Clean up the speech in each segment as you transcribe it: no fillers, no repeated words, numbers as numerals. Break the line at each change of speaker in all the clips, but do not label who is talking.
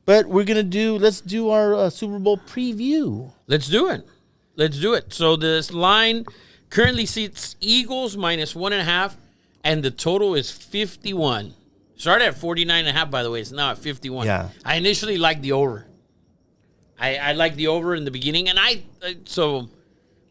But let's do our Super Bowl preview.
Let's do it. So this line currently seats Eagles -1.5, and the total is 51. Started at 49.5, by the way. It's now at 51.
Yeah.
I initially liked the over. I liked the over in the beginning, and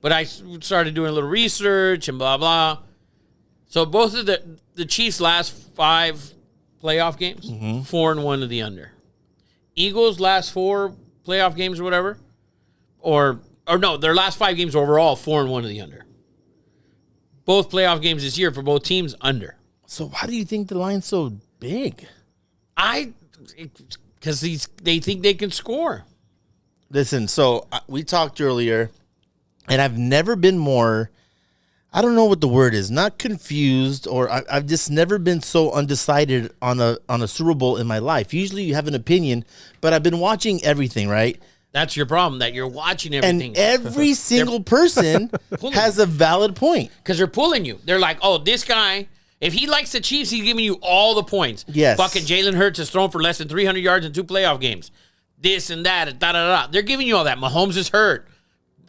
but I started doing a little research and blah, blah. So both of the Chiefs' last 5 playoff games, 4-1 to the under. Eagles' last 4 playoff games or whatever, or no, their last 5 games overall, 4-1 to the under. Both playoff games this year for both teams, under.
So why do you think the line's so big?
Because they think they can score.
Listen, so we talked earlier, and I've never been more, I don't know what the word is, not confused, or I've just never been so undecided on a Super Bowl in my life. Usually you have an opinion, but I've been watching everything, right?
That's your problem, that you're watching everything.
And every single person has a valid point.
Because they're pulling you. They're like, oh, this guy, if he likes the Chiefs, he's giving you all the points.
Yes.
Fucking Jalen Hurts has thrown for less than 300 yards in 2 playoff games. This and that, da-da-da. They're giving you all that. Mahomes is hurt.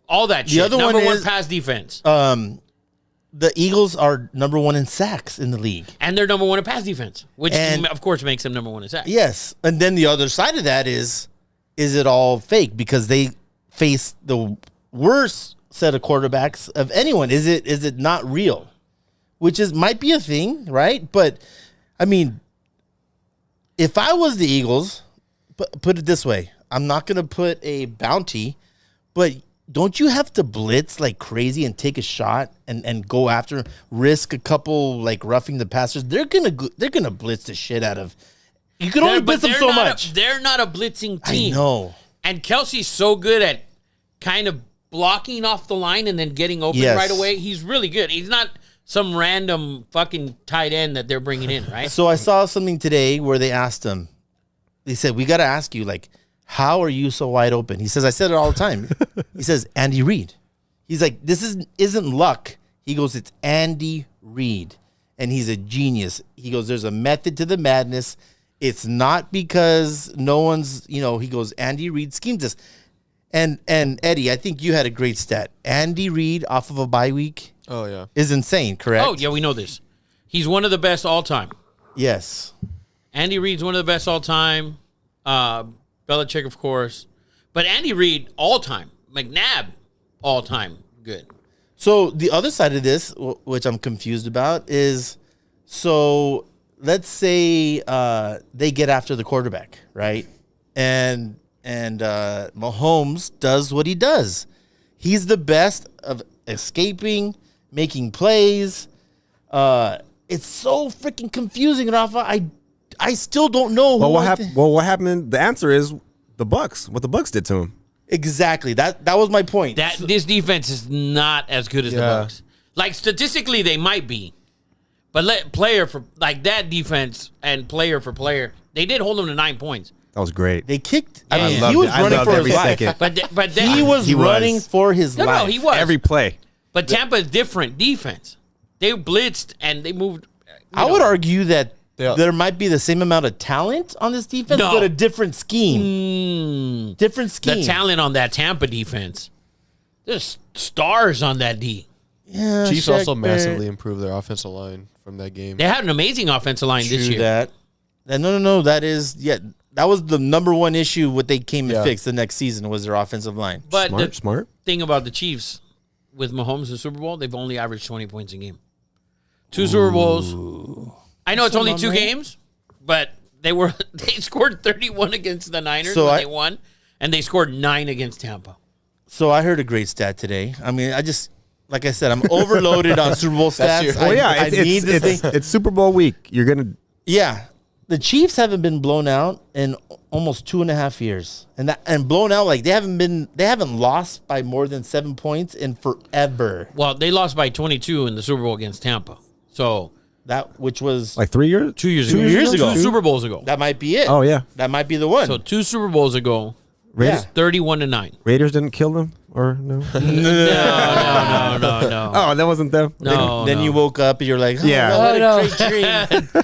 All that shit.
Other
Number one
is,
pass defense.
The Eagles are number 1 in sacks in the league.
And they're number 1 in pass defense, which, of course, makes them number 1 in sacks.
Yes. And then the other side of that is it all fake? Because they face the worst set of quarterbacks of anyone. Is it not real? Which might be a thing, right? But, I mean, if I was the Eagles, put it this way, I'm not going to put a bounty, but don't you have to blitz like crazy and take a shot and go after, risk a couple like roughing the passers? They're gonna blitz the shit out of. You can only blitz them so much.
They're not a blitzing team.
I know.
And Kelsey's so good at kind of blocking off the line and then getting open right away. He's really good. He's not some random fucking tight end that they're bringing in, right?
So I saw something today where they asked him. They said, we got to ask you, like, how are you so wide open? He says, I said it all the time. He says, Andy Reid. He's like, this isn't luck. He goes, it's Andy Reid. And he's a genius. He goes, there's a method to the madness. It's not because no one's, he goes, Andy Reid schemes this. And Eddie, I think you had a great stat. Andy Reid off of a bye week.
Oh, yeah.
Is insane, correct?
Oh, yeah, we know this. He's one of the best all time.
Yes.
Andy Reid's one of the best all time. Belichick, of course. But Andy Reid, all time. McNabb, all time. Good.
So the other side of this, which I'm confused about, is so let's say they get after the quarterback, right? And Mahomes does what he does. He's the best of escaping, making plays. It's so freaking confusing, Rafa. I still don't know.
What happened? The answer is the Bucs. What the Bucs did to him.
Exactly. That was my point.
This defense is not as good as the Bucs. Like statistically, they might be, but player for like that defense and player for player, they did hold them to 9 points.
That was great.
They kicked.
I
mean,
loved
he was
it.
running for his life.
But
he was running for his life.
No, he was
Every play.
But Tampa is different defense. They blitzed and they moved.
I would argue that there might be the same amount of talent on this defense, but a different scheme. Different scheme.
The talent on that Tampa defense. There's stars on that D.
Yeah,
Chiefs also massively improved their offensive line from that game.
They had an amazing offensive line this year.
No. That was the number one issue. What they came and fixed the next season was their offensive line.
But
Smart.
Thing about the Chiefs with Mahomes in the Super Bowl, they've only averaged 20 points a game. 2 Super Bowls. I know it's only 2 games, but they scored 31 against the Niners when they won, and they scored 9 against Tampa.
So I heard a great stat today. I mean, like I said, I'm overloaded on Super Bowl stats.
It's Super Bowl week. You're gonna.
Yeah, the Chiefs haven't been blown out in almost 2.5 years, and blown out like they haven't lost by more than 7 points in forever.
Well, they lost by 22 in the Super Bowl against Tampa. So
which was
like 3 years,
2 years
2
ago.
years ago,
2 Super Bowls ago.
That might be it.
Oh yeah,
that might be the one.
So 2 Super Bowls ago,
Raiders
31-9.
Raiders didn't kill them, or no?
No.
Oh, that wasn't them.
Then you woke up and you're like,
what a great dream.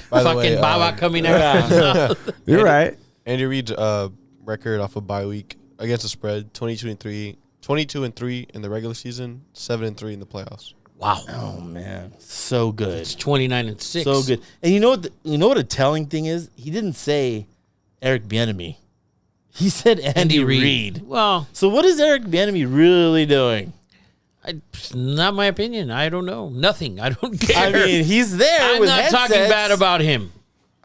Fucking Baba coming out.
You're right.
Andy Reid's record off a bye week against the spread. 22-3 in the regular season, 7-3 in the playoffs.
Wow.
Oh man, so good.
It's 29-6.
So good. And you know what a telling thing is? He didn't say Eric Bieniemy. He said Andy Reid.
Well,
So what is Eric Bieniemy really doing?
it's not my opinion. I don't know. Nothing. I don't care.
I mean, he's there
I'm
with
not
headsets.
talking bad about him.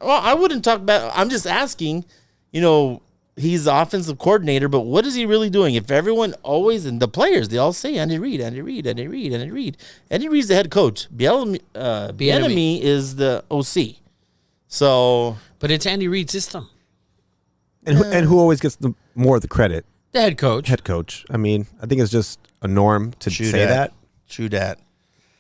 Well, I wouldn't talk bad. I'm just asking, you know, he's the offensive coordinator, but what is he really doing? If everyone always, and the players, they all say Andy Reid, Andy Reid, Andy Reid, Andy Reid. Andy Reid's the head coach. Bieniemy is the OC. So,
But it's Andy Reid's system.
And who always gets more of the credit?
The head coach.
Head coach. I mean, I think it's just a norm to
True
say that.
True that.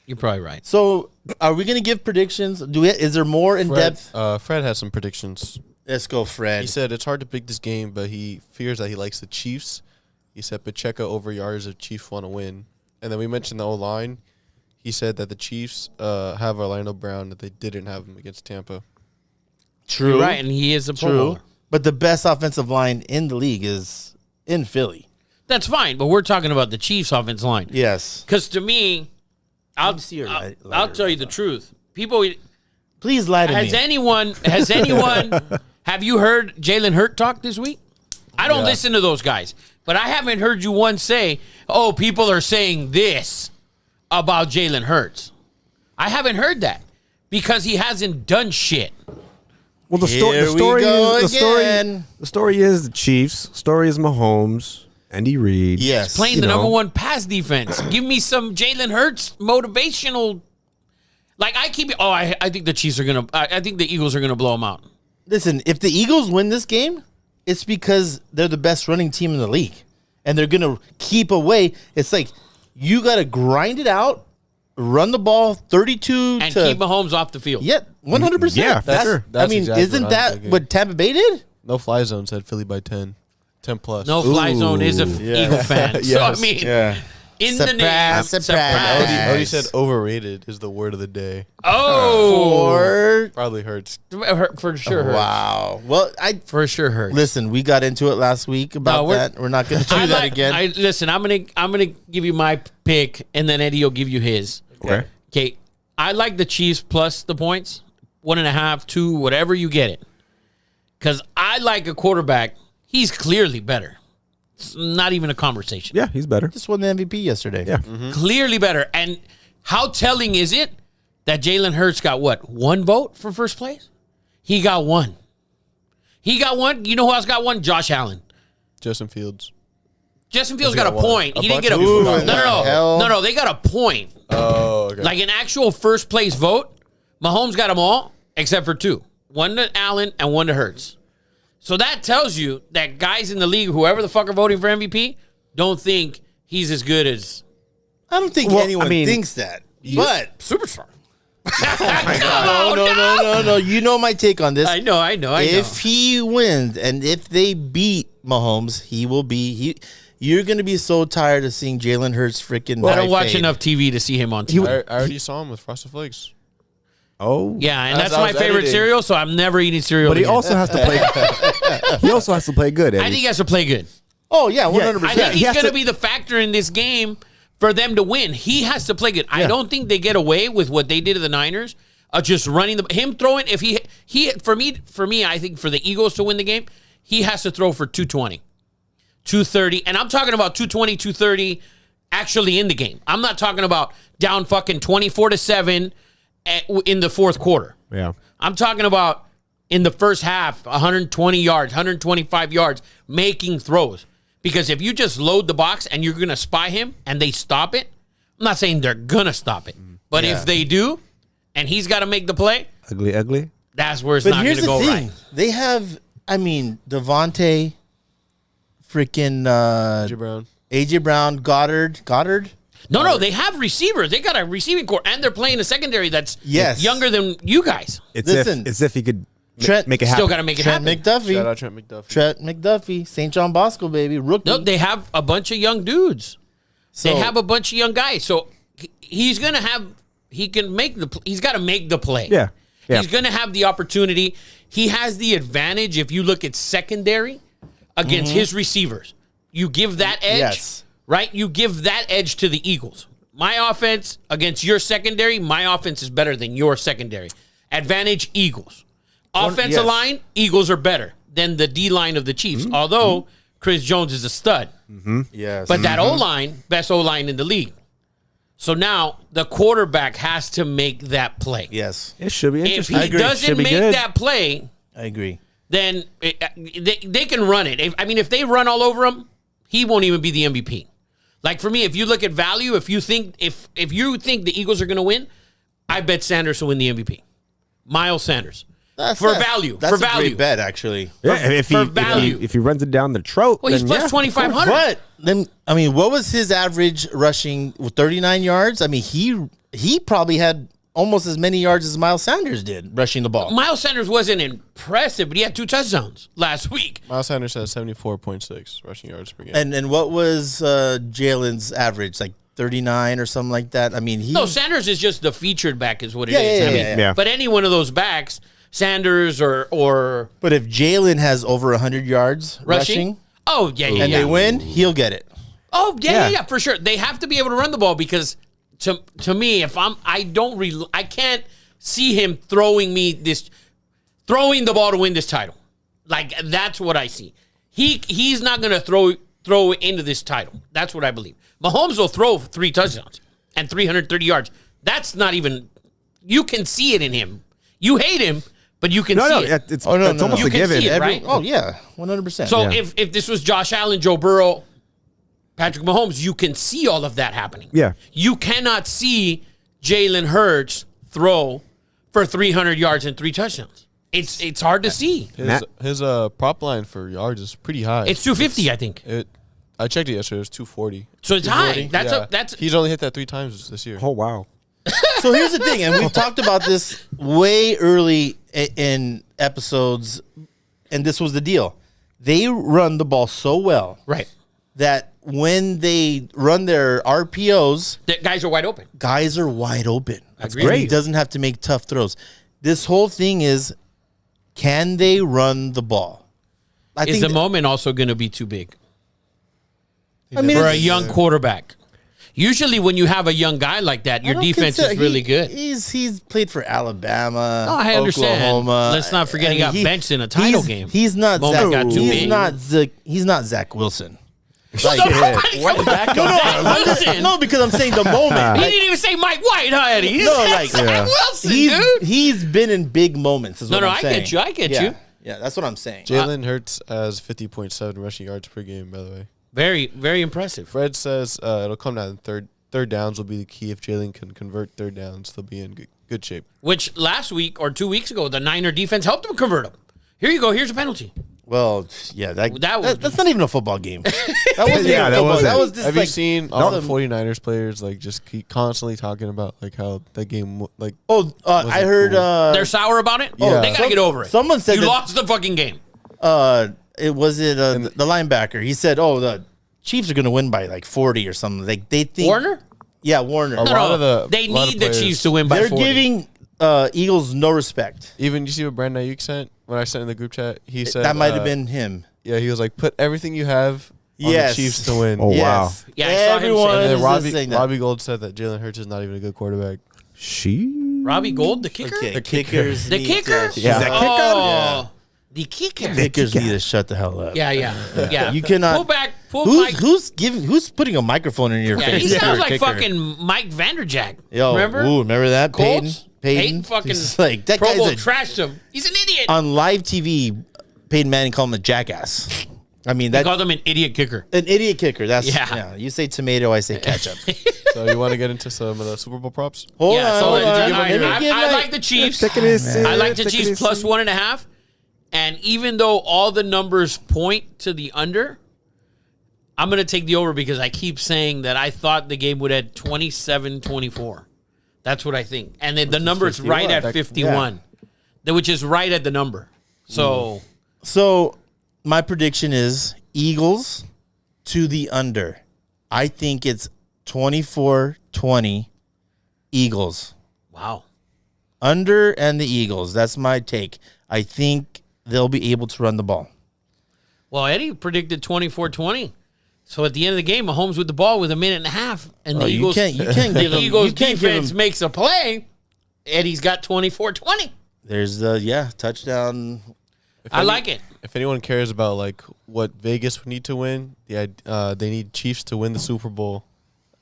You're probably right.
So, are we going to give predictions? Is there more in depth?
Fred has some predictions.
Let's go, Fred.
He said it's hard to pick this game, but he fears that he likes the Chiefs. He said Pacheco over yards if Chiefs want to win. And then we mentioned the O-line. He said that the Chiefs have Orlando Brown, that they didn't have him against Tampa.
True.
You're right, and he is a Pro Bowler.
But the best offensive line in the league is in Philly.
That's fine, but we're talking about the Chiefs' offense line.
Yes.
Because to me, I'll tell you the truth. People,
Please lie to me.
has anyone, have you heard Jalen Hurt talk this week? I don't listen to those guys, but I haven't heard you once say, oh, people are saying this about Jalen Hurts. I haven't heard that because he hasn't done shit.
Well, the
Here
story
we go
is
again.
the story is the Chiefs. Story is Mahomes, Andy Reid.
Yes.
Playing
You
the
know.
number one pass defense. Give me some Jalen Hurts motivational. Like I think the Chiefs are gonna. I think the Eagles are gonna blow them out.
Listen, if the Eagles win this game, it's because they're the best running team in the league. And they're going to keep away. It's like you got to grind it out, run the ball 32
And
to
keep Mahomes off the field.
Yeah, 100%.
Yeah, for sure.
That's exactly
isn't
what I'm
that
thinking.
what Tampa Bay did?
No fly zone said Philly by 10. 10 plus.
No fly zone is a
Yeah.
Eagle fan. So I
Yes.
mean,
Yeah.
in the name,
Surprise, surprise.
Odie
Nice.
said overrated is the word of the day.
Oh,
Or
Probably hurts.
for sure hurts.
wow. Well,
For sure hurts.
listen, we got into it last week about
No,
that. We're not going to do that again.
Listen, I'm gonna give you my pick, and then Eddie will give you his.
Okay.
Okay, I like the Chiefs plus the points, 1.5, 2, whatever you get it. Because I like a quarterback. He's clearly better. It's not even a conversation.
Yeah, he's better.
Just won the MVP yesterday.
Yeah.
Clearly better. And how telling is it that Jalen Hurts got what? 1 vote for first place? He got 1. He got 1. You know who else got 1? Josh Allen.
Justin Fields.
Justin Fields
He
got a
got 1.
point.
A
He didn't
bunch
get a
of people got
one.
No, they got a point.
Oh, okay.
Like an actual first place vote, Mahomes got them all except for 2. 1 to Allen and 1 to Hurts. So that tells you that guys in the league, whoever the fuck are voting for MVP, don't think he's as good as
I don't think
Well,
anyone
I mean,
thinks that. But
Superstar.
no. You know my take on this.
I know.
If he wins and if they beat Mahomes, he will be. You're going to be so tired of seeing Jalen Hurts freaking.
I don't watch
fade.
enough TV to see him on TV.
I already saw him with Frosted Flakes.
Oh.
Yeah, and
As
that's
I
my
was
favorite
editing.
cereal, so I'm never eating cereal
But he
again.
also has to play. He also has to play good.
I
Eddie.
think he has to play good.
Oh yeah, 100%.
I think
he
he's
has
going to
to-
be the factor in this game for them to win. He has to play good. I don't think they get away with what they did to the Niners of just running him throwing. If he for me, I think for the Eagles to win the game, he has to throw for 220, 230, and I'm talking about 220, 230 actually in the game. I'm not talking about down fucking 24-7 in the fourth quarter.
Yeah.
I'm talking about in the first half, 120 yards, 125 yards, making throws. Because if you just load the box and you're going to spy him and they stop it, I'm not saying they're going to stop it. But if they do, and he's got to make the play,
Ugly.
that's where it's
But
not going
here's
to
the
go
thing:
right.
they have, Devontae, freaking
AJ Brown.
Goddard.
No, they have receivers. They got a receiving core, and they're playing a secondary that's
Yes.
younger than you guys.
It's if he could
Trent-
make it happen.
Still got to make it
Trent
happen.
McDuffie.
Shout out Trent McDuffie.
Trent McDuffie, St. John Bosco, baby, rookie.
No, they have a bunch of young dudes.
So-
They have a bunch of young guys. So he's going to have, he's got to make the play.
Yeah.
He's going to have the opportunity. He has the advantage if you look at secondary against his receivers. You give that edge,
Yes.
right? You give that edge to the Eagles. My offense against your secondary, my offense is better than your secondary. Advantage Eagles. Offensive
yes.
line, Eagles are better than the D line of the Chiefs. Although Chris Jones is a stud.
Yes.
But that O-line, best O-line in the league. So now the quarterback has to make that play.
Yes.
It should be
If
interesting.
he doesn't make that play,
I agree.
then they can run it. If they run all over him, he won't even be the MVP. Like for me, if you look at value, if you think the Eagles are going to win, I bet Sanders will win the MVP. Miles Sanders. Value.
That's
for
a
value.
great bet, actually.
Yeah, if
for
he
value.
if he runs it down the throat,
Well, he's
then
plus
yeah.
2,500.
But then, what was his average rushing? 39 yards. He probably had almost as many yards as Miles Sanders did rushing the ball.
Miles Sanders wasn't impressive, but he had 2 touchdowns last week.
Miles Sanders has 74.6 rushing yards per game.
And what was Jalen's average? Like 39 or something like that.
No, Sanders is just the featured back, is what it
Yeah,
is.
yeah, yeah.
But any one of those backs, Sanders or
But if Jalen has over 100 yards rushing,
oh yeah,
and they win, he'll get it.
Oh yeah, for sure. They have to be able to run the ball because to me, I can't see him throwing the ball to win this title. Like that's what I see. He's not going to throw into this title. That's what I believe. Mahomes will throw 3 touchdowns and 330 yards. That's not even. You can see it in him. You hate him, but you can see it.
It's almost
You
a
can
given.
see it, right?
Oh yeah, 100%.
So
Yeah.
if this was Josh Allen, Joe Burrow, Patrick Mahomes, you can see all of that happening.
Yeah.
You cannot see Jalen Hurts throw for 300 yards and 3 touchdowns. It's hard to see.
His prop line for yards is pretty high.
It's 250, I think.
I checked it yesterday. It was 240.
So it's high.
Yeah. He's only hit that 3 times this year.
Oh wow.
So here's the thing, and we've talked about this way early in episodes, and this was the deal. They run the ball so well,
Right.
that when they run their RPOs,
The guys are wide open.
guys are wide open.
That's
And
great.
he doesn't have to make tough throws. This whole thing is, can they run the ball?
Is the moment also going to be too big
I mean,
for a
it's-
young quarterback? Usually when you have a young guy like that,
I
your
don't
defense
consider-
is really good.
He's played for Alabama.
Oh, I understand.
Oklahoma.
Let's not forget he
And
got benched in a title game.
He's not
Moment
Zach.
got too big.
He's not Zach Wilson.
Where did that come from? Wilson.
No, because I'm saying the moment.
He didn't even say Mike White, huh, Eddie? He
No,
said
like-
Zach
Yeah.
Wilson, dude.
He's been in big moments. Is
No,
what
no,
I'm
I
saying.
get you. I get
yeah.
you.
Yeah, that's what I'm saying.
Jalen Hurts has 50.7 rushing yards per game, by the way.
Very, very impressive.
Fred says it'll come down to third downs will be the key. If Jalen can convert third downs, they'll be in good shape.
Which last week or 2 weeks ago, the Niner defense helped him convert them. Here you go. Here's a penalty.
Well, yeah, that's not even a football game. That wasn't
Yeah,
even
that
football.
wasn't.
That was just
Have
like
you seen all the
some-
49ers players just keep constantly talking about how that game
I heard.
cool.
They're sour about it.
Yeah.
They gotta get over it.
Someone said
you
that-
lost the fucking game.
the linebacker. He said, "Oh, the Chiefs are going to win by like 40 or something." Like they think
Warner?
Yeah, Warner.
A lot of the-
they
a lot of
need the
players-
Chiefs to win by
They're
40.
giving Eagles no respect.
Even you see what Brandon Ayuk sent when I sent in the group chat. He said
That might have been him.
Yeah, he was like, put everything you have on
Yes.
the Chiefs to win.
Oh, wow.
Yes.
Yeah, I saw him
Everyone
say
And
is
then
just saying that.
Robbie Gold said that Jalen Hurts is not even a good quarterback.
Robbie Gold, the kicker?
Okay, kickers.
The
need
kicker?
to-
Yeah. That kicker?
Oh, the kicker.
Kickers need to shut the hell up.
Yeah.
You cannot
Pull Mike.
Who's putting a microphone in your
Yeah,
face?
he sounds
for a
like
kicker?
fucking Mike Vanderjack.
Yo,
remember?
remember that?
Colts?
Peyton
fucking
He's like that
Pro
guy's
Bowl
a,
trashed him. He's an idiot.
on live TV. Peyton Manning called him a jackass. I mean,
They
that's
called him an idiot kicker.
an idiot kicker. That's
Yeah.
You say tomato, I say ketchup.
So you want to get into some of the Super Bowl props?
Hold
Yeah,
on,
so
hold on.
I
Let me give my-
like the Chiefs.
Take it easy.
I like the
Take it
Chiefs
easy.
plus 1.5. And even though all the numbers point to the under, I'm going to take the over because I keep saying that I thought the game would end 27-24. That's what I think. And the number is right at 51, which is right at the number. So,
So my prediction is Eagles to the under. I think it's 24-20 Eagles.
wow.
Under and the Eagles. That's my take. I think they'll be able to run the ball.
Well, Eddie predicted 24-20. So at the end of the game, Mahomes with the ball with a minute and a half, and the Eagles,
you can't give him,
Eagles
you can't give
defense
him,
makes a play. Eddie's got 24-20.
There's the touchdown.
I like it.
If anyone cares about like what Vegas would need to win, they need Chiefs to win the Super Bowl.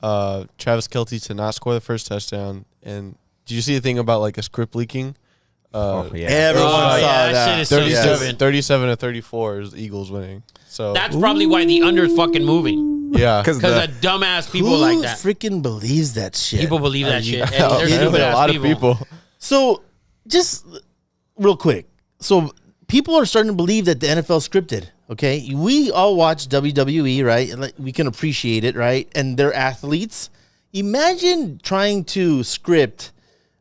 Travis Kelce to not score the first touchdown. And did you see the thing about like a script leaking?
Everyone saw that.
Shit is so stupid.
37-34 is the Eagles winning. So
That's probably why the under's fucking moving.
yeah,
Because of dumbass people
Who
like that.
freaking believes that shit?
People believe that shit.
Yeah,
They're
yeah,
stupid
a
ass
lot of people.
So, just real quick. So, people are starting to believe that the NFL scripted, okay? We all watch WWE, right? And we can appreciate it, right? And they're athletes. Imagine trying to script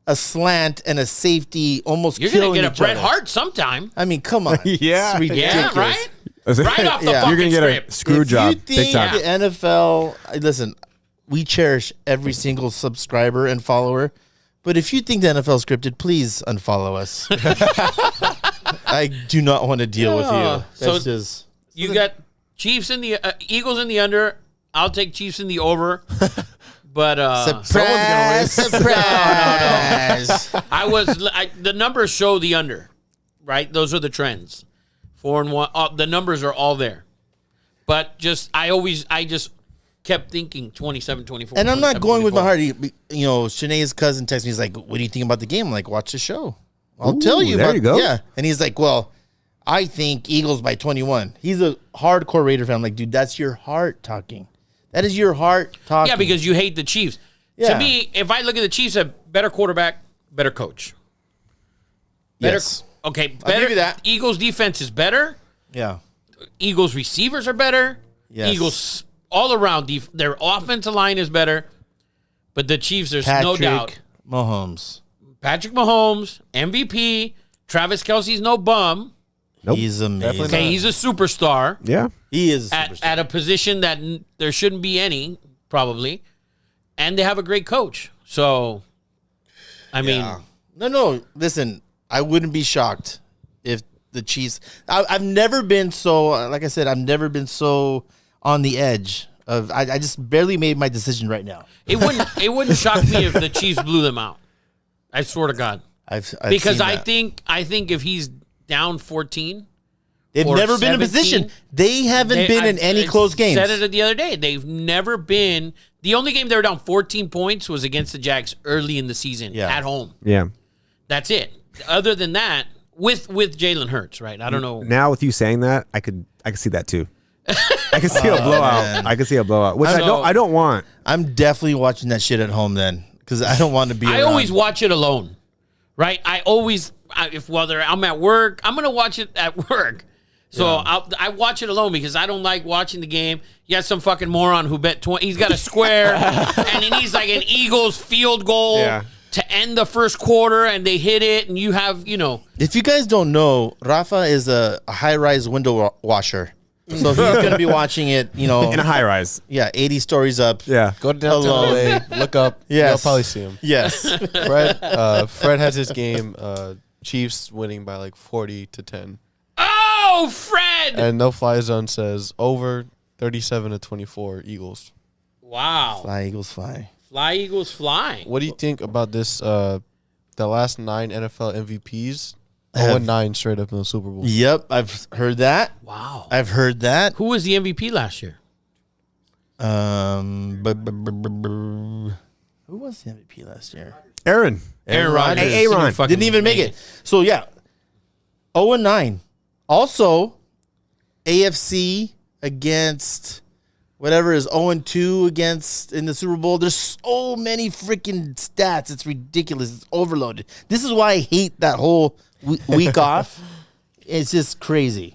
a slant and a safety almost
You're going
killing
to get a
each
Bret
other.
Hart sometime.
I mean, come on.
Yeah.
It's ridiculous.
Yeah, right? Right off the
Yeah.
fucking
You're gonna get
script.
a screw
If
job
you
big
think
time.
the NFL, listen, we cherish every single subscriber and follower, but if you think the NFL scripted, please unfollow us. I do not want to deal with
Yeah.
you.
So-
That's just
You got Chiefs in the Eagles in the under. I'll take Chiefs in the over. But
surprise, surprise.
the numbers show the under, right? Those are the trends. 4-1. The numbers are all there. But I just kept thinking 27-24.
And I'm not going with my
27-24.
heart. You know, Shanae's cousin texted me. He's like, "What do you think about the game?" I'm like, "Watch the show. I'll tell you."
there
about,
you go.
Yeah. And he's like, "Well, I think Eagles by 21." He's a hardcore Raider fan. I'm like, dude, that's your heart talking. That is your heart talking.
Yeah, because you hate the Chiefs.
Yeah.
To me, if I look at the Chiefs, a better quarterback, better coach. Better,
Yes.
Okay,
I'll
better.
give you that.
Eagles defense is better.
Yeah.
Eagles receivers are better.
Yes.
Eagles all around their offensive line is better. But the Chiefs, there's
Patrick
no doubt.
Mahomes.
Patrick Mahomes, MVP. Travis Kelce's no bum.
Nope.
He's amazing.
Definitely
Okay, he's a superstar
Yeah.
He is a superstar.
at a position that there shouldn't be any, probably. And they have a great coach. So, I mean,
No. Listen, I wouldn't be shocked if the Chiefs. I've never been so. Like I said, I've never been so on the edge of. I just barely made my decision right now.
it wouldn't shock me if the Chiefs blew them out. I swear to God.
I've
Because
seen
I
that.
think if he's down 14,
They've
or
never been in a
17,
position. They haven't been in any
I
close games.
Said it the other day. They've never been. The only game they were down 14 points was against the Jags early in the season
Yeah.
at home.
Yeah.
That's it. Other than that, with Jalen Hurts, right? I don't know.
Now with you saying that, I could see that too. I could see a blowout.
man.
I could see a blowout, which
So-
I don't want.
I'm definitely watching that shit at home then, because I don't want to be.
I
around.
always watch it alone, right? If whether I'm at work, I'm gonna watch it at work. So I watch it alone because I don't like watching the game. You got some fucking moron who bet 20. He's got a square, and he needs like an Eagles field goal to end the first quarter, and they hit it, and you have,
If you guys don't know, Rafa is a high-rise window washer, so he's going to be watching it.
In a high rise.
80 stories up.
Yeah.
Go down
Alone.
to LA, look up.
Yes.
You'll probably see him.
Yes.
Fred has his game. Chiefs winning by like 40-10.
oh, Fred!
And No Fly Zone says over 37-24 Eagles.
Wow,
Fly, Eagles, fly.
fly Eagles fly.
What do you think about this? The last 9 NFL MVPs,
I have-
0-9 straight up in the Super Bowl.
Yep, I've heard that.
Wow.
I've heard that.
Who was the MVP last year?
Who was the MVP last year?
Aaron.
Aaron Rodgers.
Hey, Aaron.
Didn't even make it. So yeah, 0-9. Also, AFC against whatever is 0-2 against in the Super Bowl. There's so many freaking stats. It's ridiculous. It's overloaded. This is why I hate that whole week off. It's just crazy.